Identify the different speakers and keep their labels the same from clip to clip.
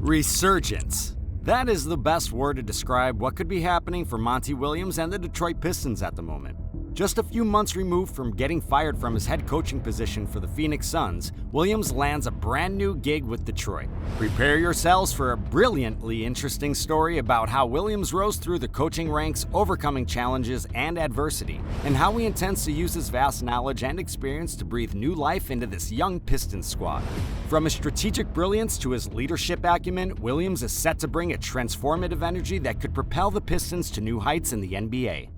Speaker 1: Resurgence. That is the best word to describe what could be happening for Monty Williams and the Detroit Pistons at the moment. Just a few months removed from getting fired from his head coaching position for the Phoenix Suns, Williams lands a brand new gig with Detroit. Prepare yourselves for a brilliantly interesting story about how Williams rose through the coaching ranks, overcoming challenges and adversity, and how he intends to use his vast knowledge and experience to breathe new life into this young Pistons squad. From his strategic brilliance to his leadership acumen, Williams is set to bring a transformative energy that could propel the Pistons to new heights in the NBA.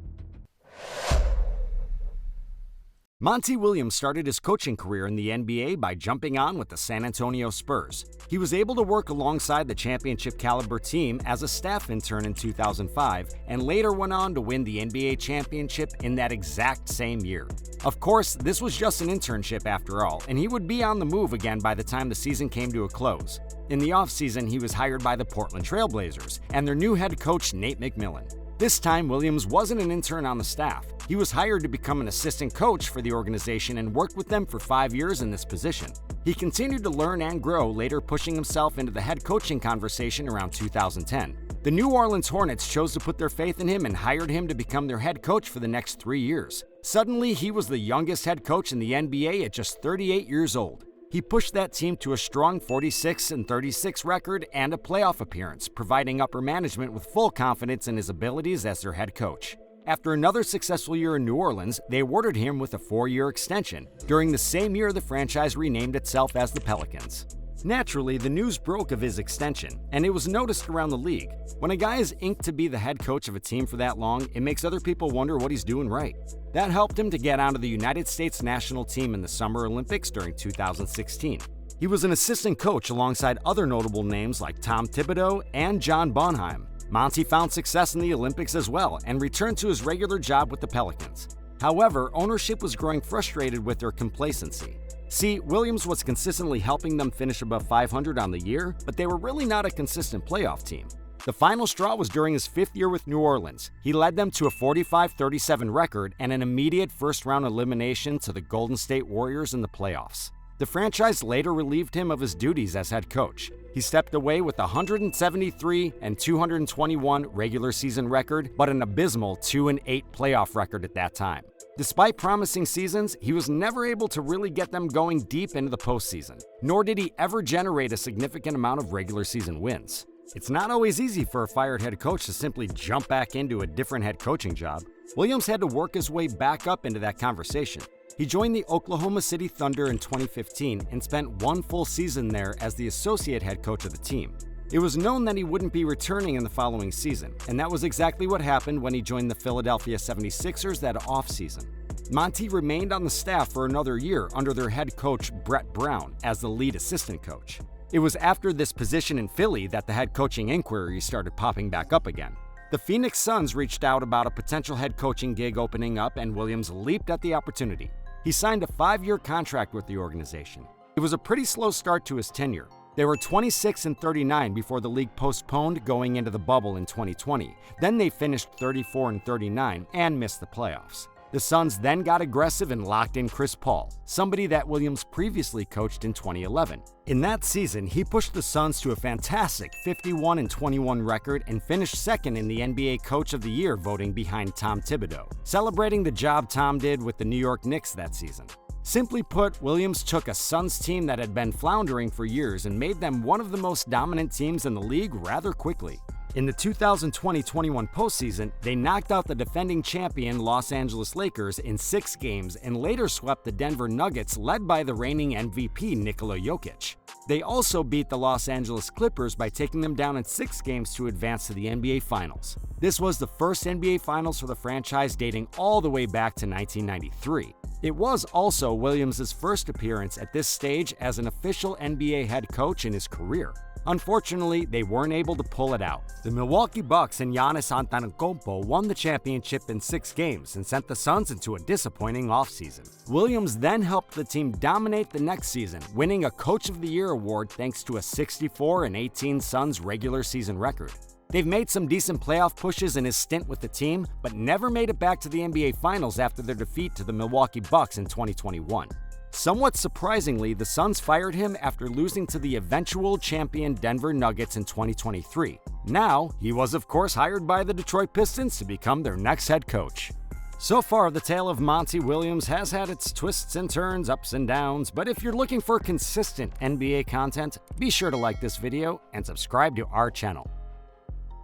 Speaker 1: Monty Williams started his coaching career in the NBA by jumping on with the San Antonio Spurs. He was able to work alongside the championship-caliber team as a staff intern in 2005 and later went on to win the NBA championship in that exact same year. Of course, this was just an internship after all, and he would be on the move again by the time the season came to a close. In the offseason, he was hired by the Portland Trail Blazers and their new head coach, Nate McMillan. This time, Williams wasn't an intern on the staff. He was hired to become an assistant coach for the organization and worked with them for 5 years in this position. He continued to learn and grow, later pushing himself into the head coaching conversation around 2010. The New Orleans Hornets chose to put their faith in him and hired him to become their head coach for the next 3 years. Suddenly, he was the youngest head coach in the NBA at just 38 years old. He pushed that team to a strong 46-36 record and a playoff appearance, providing upper management with full confidence in his abilities as their head coach. After another successful year in New Orleans, they awarded him with a 4-year extension. During the same year, the franchise renamed itself as the Pelicans. Naturally, the news broke of his extension, and it was noticed around the league. When a guy is inked to be the head coach of a team for that long, it makes other people wonder what he's doing right. That helped him to get onto the United States national team in the Summer Olympics during 2016. He was an assistant coach alongside other notable names like Tom Thibodeau and John Bonheim. Monty found success in the Olympics as well and returned to his regular job with the Pelicans. However, ownership was growing frustrated with their complacency. See, Williams was consistently helping them finish above 500 on the year, but they were really not a consistent playoff team. The final straw was during his 5th year with New Orleans. He led them to a 45-37 record and an immediate first-round elimination to the Golden State Warriors in the playoffs. The franchise later relieved him of his duties as head coach. He stepped away with a 173 and 221 regular season record, but an abysmal 2-8 playoff record at that time. Despite promising seasons, he was never able to really get them going deep into the postseason, nor did he ever generate a significant amount of regular season wins. It's not always easy for a fired head coach to simply jump back into a different head coaching job. Williams had to work his way back up into that conversation. He joined the Oklahoma City Thunder in 2015 and spent 1 full season there as the associate head coach of the team. It was known that he wouldn't be returning in the following season, and that was exactly what happened when he joined the Philadelphia 76ers that offseason. Monty remained on the staff for another year under their head coach Brett Brown as the lead assistant coach. It was after this position in Philly that the head coaching inquiries started popping back up again. The Phoenix Suns reached out about a potential head coaching gig opening up, and Williams leaped at the opportunity. He signed a 5-year contract with the organization. It was a pretty slow start to his tenure. They were 26-39 before the league postponed going into the bubble in 2020. Then they finished 34-39 and missed the playoffs. The Suns then got aggressive and locked in Chris Paul, somebody that Williams previously coached in 2011. In that season, he pushed the Suns to a fantastic 51-21 record and finished second in the NBA Coach of the Year voting behind Tom Thibodeau, celebrating the job Tom did with the New York Knicks that season. Simply put, Williams took a Suns team that had been floundering for years and made them one of the most dominant teams in the league rather quickly. In the 2020-21 postseason, they knocked out the defending champion Los Angeles Lakers in 6 games and later swept the Denver Nuggets led by the reigning MVP Nikola Jokic. They also beat the Los Angeles Clippers by taking them down in 6 games to advance to the NBA Finals. This was the first NBA Finals for the franchise dating all the way back to 1993. It was also Williams' first appearance at this stage as an official NBA head coach in his career. Unfortunately, they weren't able to pull it out. The Milwaukee Bucks and Giannis Antetokounmpo won the championship in 6 games and sent the Suns into a disappointing offseason. Williams then helped the team dominate the next season, winning a Coach of the Year award thanks to a 64-18 Suns regular season record. They've made some decent playoff pushes in his stint with the team, but never made it back to the NBA Finals after their defeat to the Milwaukee Bucks in 2021. Somewhat surprisingly, the Suns fired him after losing to the eventual champion Denver Nuggets in 2023. Now, he was of course hired by the Detroit Pistons to become their next head coach. So far, the tale of Monty Williams has had its twists and turns, ups and downs, but if you're looking for consistent NBA content, be sure to like this video and subscribe to our channel.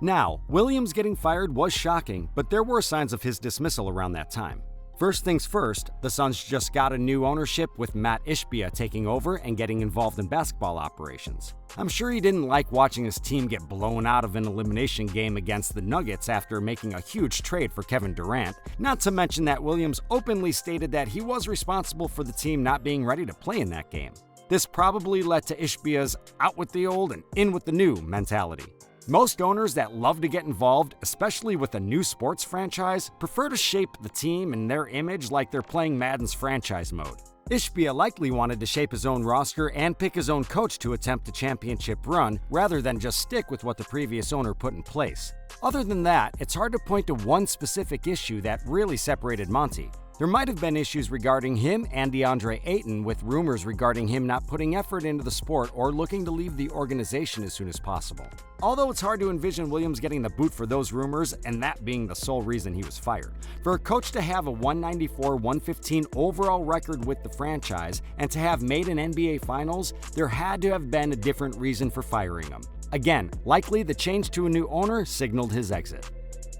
Speaker 1: Now, Williams getting fired was shocking, but there were signs of his dismissal around that time. First things first, the Suns just got a new ownership with Matt Ishbia taking over and getting involved in basketball operations. I'm sure he didn't like watching his team get blown out of an elimination game against the Nuggets after making a huge trade for Kevin Durant, not to mention that Williams openly stated that he was responsible for the team not being ready to play in that game. This probably led to Ishbia's out with the old and in with the new mentality. Most owners that love to get involved, especially with a new sports franchise, prefer to shape the team and their image like they're playing Madden's franchise mode. Ishbia likely wanted to shape his own roster and pick his own coach to attempt a championship run, rather than just stick with what the previous owner put in place. Other than that, it's hard to point to one specific issue that really separated Monty. There might have been issues regarding him and DeAndre Ayton, with rumors regarding him not putting effort into the sport or looking to leave the organization as soon as possible. Although it's hard to envision Williams getting the boot for those rumors and that being the sole reason he was fired. For a coach to have a 194-115 overall record with the franchise and to have made an NBA Finals, there had to have been a different reason for firing him. Again, likely the change to a new owner signaled his exit.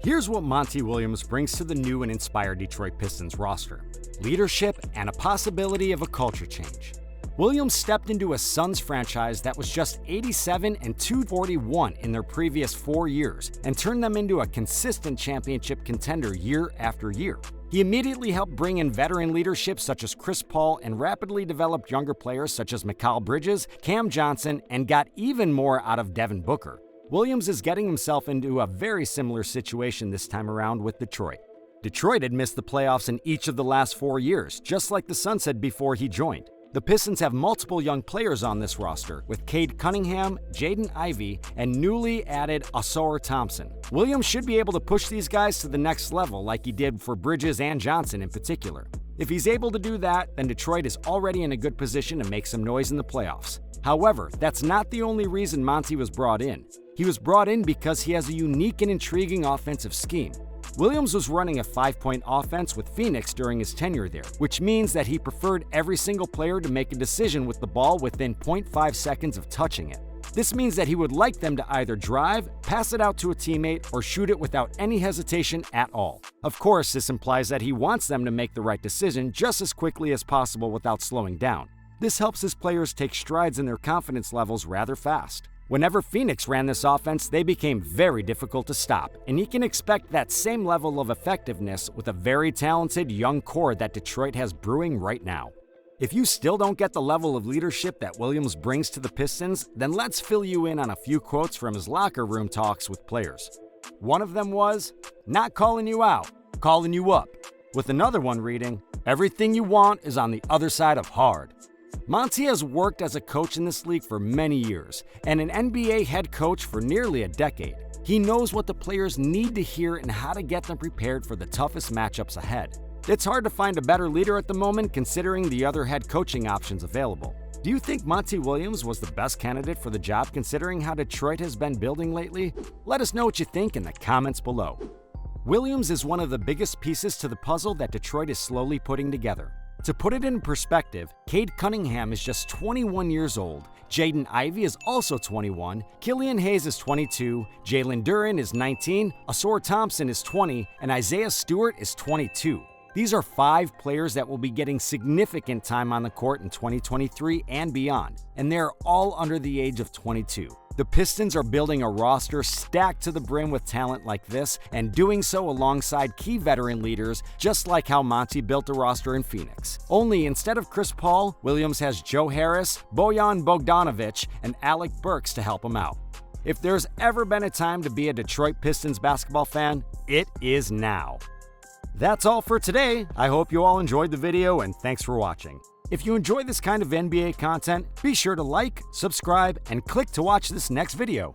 Speaker 1: Here's what Monty Williams brings to the new and inspired Detroit Pistons roster: leadership and a possibility of a culture change. Williams stepped into a Suns franchise that was just 87-241 in their previous 4 years and turned them into a consistent championship contender year after year. He immediately helped bring in veteran leadership such as Chris Paul and rapidly developed younger players such as Mikal Bridges, Cam Johnson, and got even more out of Devin Booker. Williams is getting himself into a very similar situation this time around with Detroit. Detroit had missed the playoffs in each of the last 4 years, just like the Suns had before he joined. The Pistons have multiple young players on this roster, with Cade Cunningham, Jaden Ivey, and newly added Ausar Thompson. Williams should be able to push these guys to the next level like he did for Bridges and Johnson in particular. If he's able to do that, then Detroit is already in a good position to make some noise in the playoffs. However, that's not the only reason Monty was brought in. He was brought in because he has a unique and intriguing offensive scheme. Williams was running a 5-point offense with Phoenix during his tenure there, which means that he preferred every single player to make a decision with the ball within 0.5 seconds of touching it. This means that he would like them to either drive, pass it out to a teammate, or shoot it without any hesitation at all. Of course, this implies that he wants them to make the right decision just as quickly as possible without slowing down. This helps his players take strides in their confidence levels rather fast. Whenever Phoenix ran this offense, they became very difficult to stop, and he can expect that same level of effectiveness with a very talented young core that Detroit has brewing right now. If you still don't get the level of leadership that Williams brings to the Pistons, then let's fill you in on a few quotes from his locker room talks with players. One of them was, "Not calling you out, calling you up," with another one reading, "Everything you want is on the other side of hard." Monty has worked as a coach in this league for many years, and an NBA head coach for nearly a decade. He knows what the players need to hear and how to get them prepared for the toughest matchups ahead. It's hard to find a better leader at the moment considering the other head coaching options available. Do you think Monty Williams was the best candidate for the job considering how Detroit has been building lately? Let us know what you think in the comments below. Williams is one of the biggest pieces to the puzzle that Detroit is slowly putting together. To put it in perspective, Cade Cunningham is just 21 years old, Jaden Ivey is also 21, Killian Hayes is 22, Jalen Duren is 19, Ausar Thompson is 20, and Isaiah Stewart is 22. These are 5 players that will be getting significant time on the court in 2023 and beyond, and they are all under the age of 22. The Pistons are building a roster stacked to the brim with talent like this, and doing so alongside key veteran leaders, just like how Monty built a roster in Phoenix. Only instead of Chris Paul, Williams has Joe Harris, Bojan Bogdanovic, and Alec Burks to help him out. If there's ever been a time to be a Detroit Pistons basketball fan, it is now. That's all for today. I hope you all enjoyed the video, and thanks for watching. If you enjoy this kind of NBA content, be sure to like, subscribe, and click to watch this next video.